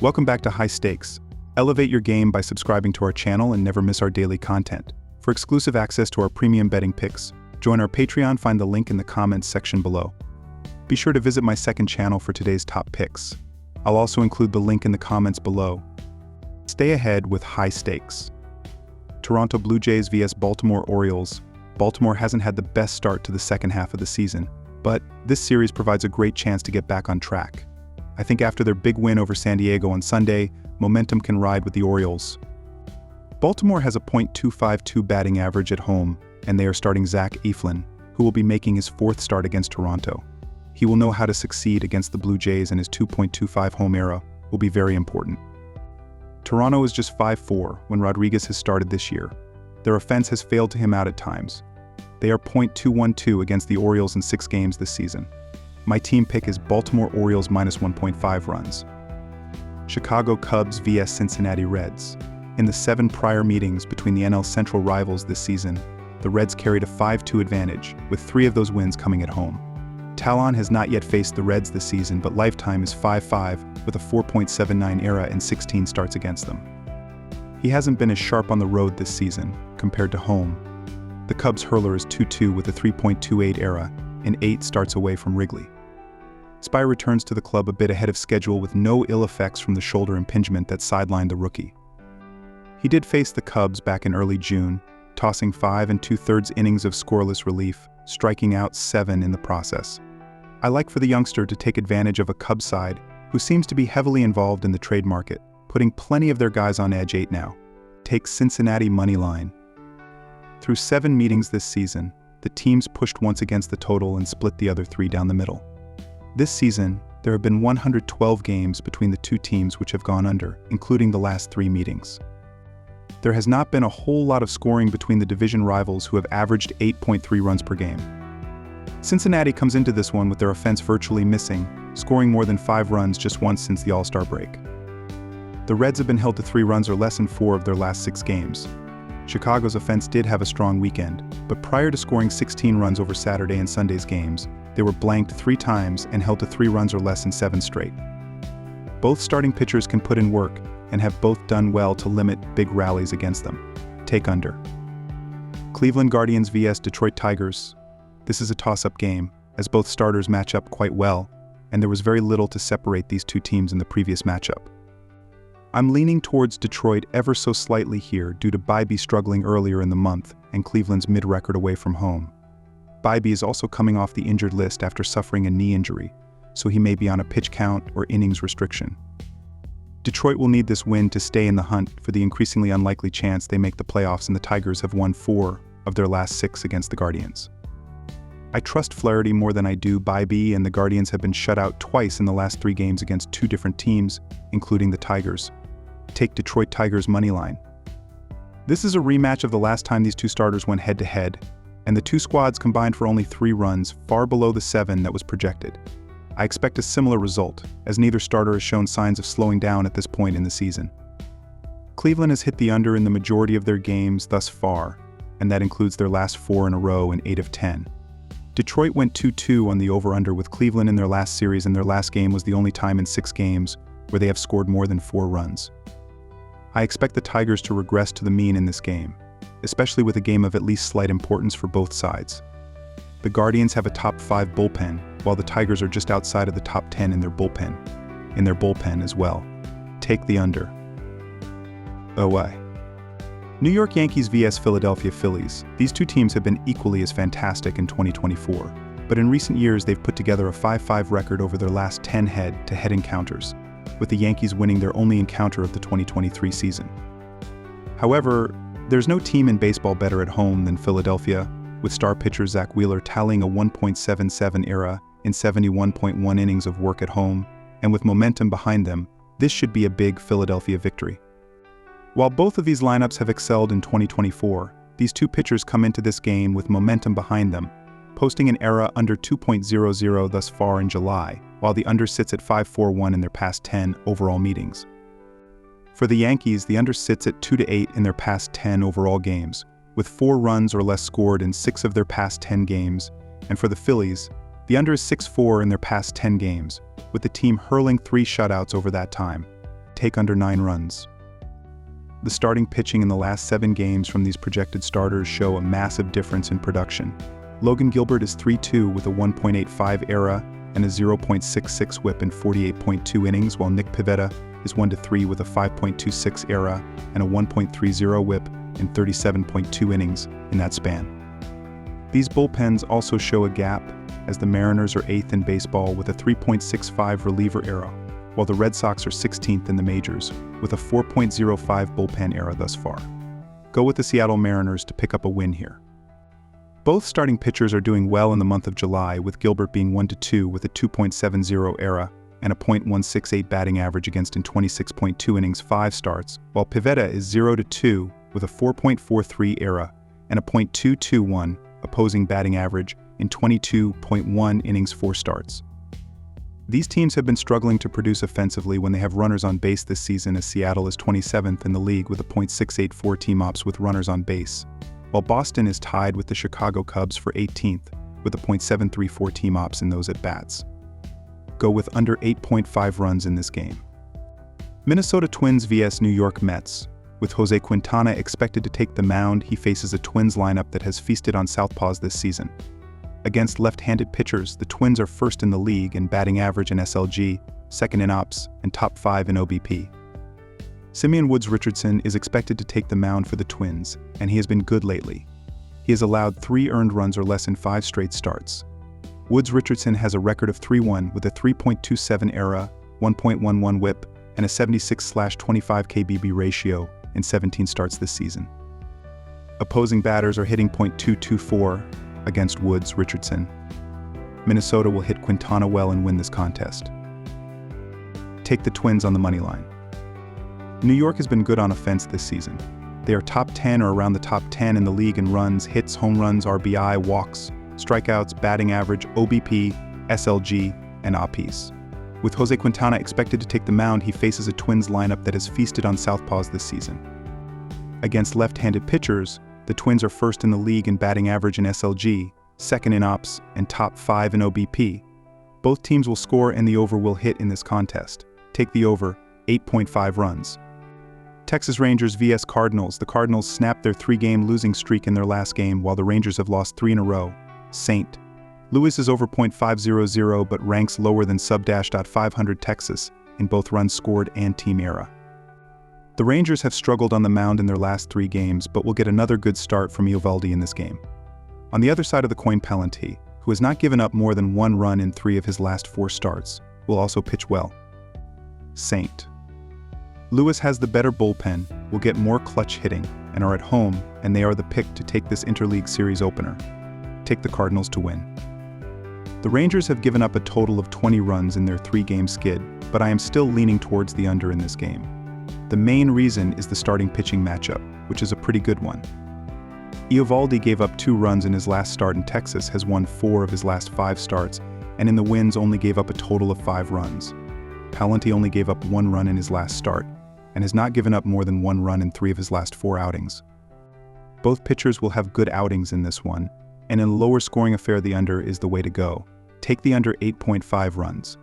Welcome back to High Stakes. Elevate your game by subscribing to our channel and never miss our daily content. For exclusive access to our premium betting picks, join our Patreon, find the link in the comments section below. Be sure to visit my second channel for today's top picks. I'll also include the link in the comments below. Stay ahead with High Stakes. Toronto Blue Jays vs Baltimore Orioles. Baltimore hasn't had the best start to the second half of the season, but this series provides a great chance to get back on track. I think after their big win over San Diego on Sunday, momentum can ride with the Orioles. Baltimore has a .252 batting average at home, and they are starting Zach Eflin, who will be making his fourth start against Toronto. He will know how to succeed against the Blue Jays, and his 2.25 home era will be very important. Toronto is just 5-4 when Rodriguez has started this year. Their offense has failed to him out at times. They are .212 against the Orioles in 6 games this season. My team pick is Baltimore Orioles minus 1.5 runs. Chicago Cubs vs Cincinnati Reds. In the 7 prior meetings between the NL Central rivals this season, the Reds carried a 5-2 advantage, with 3 of those wins coming at home. Talon has not yet faced the Reds this season, but lifetime is 5-5 with a 4.79 ERA in 16 starts against them. He hasn't been as sharp on the road this season compared to home. The Cubs hurler is 2-2 with a 3.28 ERA in 8 starts away from Wrigley. Spy returns to the club a bit ahead of schedule with no ill effects from the shoulder impingement that sidelined the rookie. He did face the Cubs back in early June, tossing 5 2/3 innings of scoreless relief, striking out 7 in the process. I like for the youngster to take advantage of a Cubs side who seems to be heavily involved in the trade market, putting plenty of their guys on edge 8 now. Take Cincinnati money line. Through 7 meetings this season, the teams pushed once against the total and split the other 3 down the middle. This season, there have been 112 games between the 2 teams which have gone under, including the last 3 meetings. There has not been a whole lot of scoring between the division rivals who have averaged 8.3 runs per game. Cincinnati comes into this one with their offense virtually missing, scoring more than 5 runs just once since the All-Star break. The Reds have been held to 3 runs or less in 4 of their last 6 games. Chicago's offense did have a strong weekend, but prior to scoring 16 runs over Saturday and Sunday's games, they were blanked 3 times and held to 3 runs or less in 7 straight. Both starting pitchers can put in work and have both done well to limit big rallies against them. Take under. Cleveland Guardians vs Detroit Tigers. This is a toss-up game, as both starters match up quite well, and there was very little to separate these 2 teams in the previous matchup. I'm leaning towards Detroit ever so slightly here due to Bybee struggling earlier in the month and Cleveland's mid-record away from home. Bybee is also coming off the injured list after suffering a knee injury, so he may be on a pitch count or innings restriction. Detroit will need this win to stay in the hunt for the increasingly unlikely chance they make the playoffs, and the Tigers have won 4 of their last 6 against the Guardians. I trust Flaherty more than I do Bybee, and the Guardians have been shut out twice in the last 3 games against 2 different teams, including the Tigers. Take Detroit Tigers moneyline. This is a rematch of the last time these 2 starters went head-to-head, and the 2 squads combined for only 3 runs, far below the 7 that was projected. I expect a similar result, as neither starter has shown signs of slowing down at this point in the season. Cleveland has hit the under in the majority of their games thus far, and that includes their last 4 in a row in 8 of 10. Detroit went 2-2 on the over-under with Cleveland in their last series, and their last game was the only time in 6 games where they have scored more than 4 runs. I expect the Tigers to regress to the mean in this game, especially with a game of at least slight importance for both sides. The Guardians have a top 5 bullpen, while the Tigers are just outside of the top 10 in their bullpen as well. Take the under. OI. New York Yankees vs Philadelphia Phillies. These 2 teams have been equally as fantastic in 2024, but in recent years they've put together a 5-5 record over their last 10 head-to-head encounters, with the Yankees winning their only encounter of the 2023 season. However, there's no team in baseball better at home than Philadelphia, with star pitcher Zach Wheeler tallying a 1.77 ERA in 71.1 innings of work at home, and with momentum behind them, this should be a big Philadelphia victory. While both of these lineups have excelled in 2024, these 2 pitchers come into this game with momentum behind them, posting an ERA under 2.00 thus far in July, while the under sits at 5.41 in their past 10 overall meetings. For the Yankees, the under sits at 2-8 in their past 10 overall games, with 4 runs or less scored in 6 of their past 10 games, and for the Phillies, the under is 6-4 in their past 10 games, with the team hurling 3 shutouts over that time. take under 9 runs. The starting pitching in the last 7 games from these projected starters show a massive difference in production. Logan Gilbert is 3-2 with a 1.85 ERA and a 0.66 WHIP in 48.2 innings, while Nick Pivetta is 1-3 with a 5.26 ERA and a 1.30 WHIP in 37.2 innings in that span. These bullpens also show a gap, as the Mariners are 8th in baseball with a 3.65 reliever ERA, while the Red Sox are 16th in the majors with a 4.05 bullpen ERA thus far. Go with the Seattle Mariners to pick up a win here. Both starting pitchers are doing well in the month of July, with Gilbert being 1-2 with a 2.70 ERA and a .168 batting average against in 26.2 innings 5 starts, while Pivetta is 0-2 with a 4.43 ERA and a .221 opposing batting average in 22.1 innings 4 starts. These teams have been struggling to produce offensively when they have runners on base this season, as Seattle is 27th in the league with a .684 team ops with runners on base, while Boston is tied with the Chicago Cubs for 18th with a .734 team ops in those at-bats. Go with under 8.5 runs in this game. Minnesota Twins vs New York Mets. With Jose Quintana expected to take the mound, he faces a Twins lineup that has feasted on southpaws this season. Against left-handed pitchers, the Twins are first in the league in batting average and SLG, second in ops, and top 5 in OBP. Simeon Woods Richardson is expected to take the mound for the Twins, and he has been good lately. He has allowed 3 earned runs or less in 5 straight starts. Woods Richardson has a record of 3-1 with a 3.27 ERA, 1.11 WHIP, and a 76/25 KBB ratio in 17 starts this season. Opposing batters are hitting .224 against Woods Richardson. Minnesota will hit Quintana well and win this contest. Take the Twins on the money line. New York has been good on offense this season. They are top 10 or around the top 10 in the league in runs, hits, home runs, RBI, walks, strikeouts, batting average, OBP, SLG, and OPS. With Jose Quintana expected to take the mound, he faces a Twins lineup that has feasted on southpaws this season. Against left-handed pitchers, the Twins are first in the league in batting average and SLG, second in ops, and top 5 in OBP. Both teams will score and the over will hit in this contest. Take the over, 8.5 runs. Texas Rangers vs Cardinals. The Cardinals snapped their 3-game losing streak in their last game, while the Rangers have lost 3 in a row. St. Louis is over .500 but ranks lower than sub-.500 Texas in both runs scored and team ERA. The Rangers have struggled on the mound in their last 3 games, but will get another good start from Eovaldi in this game. On the other side of the coin, Palante, who has not given up more than 1 run in 3 of his last 4 starts, will also pitch well. St. Louis has the better bullpen, will get more clutch hitting, and are at home, and they are the pick to take this interleague series opener. Take the Cardinals to win. The Rangers have given up a total of 20 runs in their 3-game skid, but I am still leaning towards the under in this game. The main reason is the starting pitching matchup, which is a pretty good one. Eovaldi gave up 2 runs in his last start in Texas, has won 4 of his last 5 starts, and in the wins only gave up a total of 5 runs. Palante only gave up 1 run in his last start, and has not given up more than 1 run in 3 of his last 4 outings. Both pitchers will have good outings in this one, and in a lower scoring affair the under is the way to go. Take the under 8.5 runs.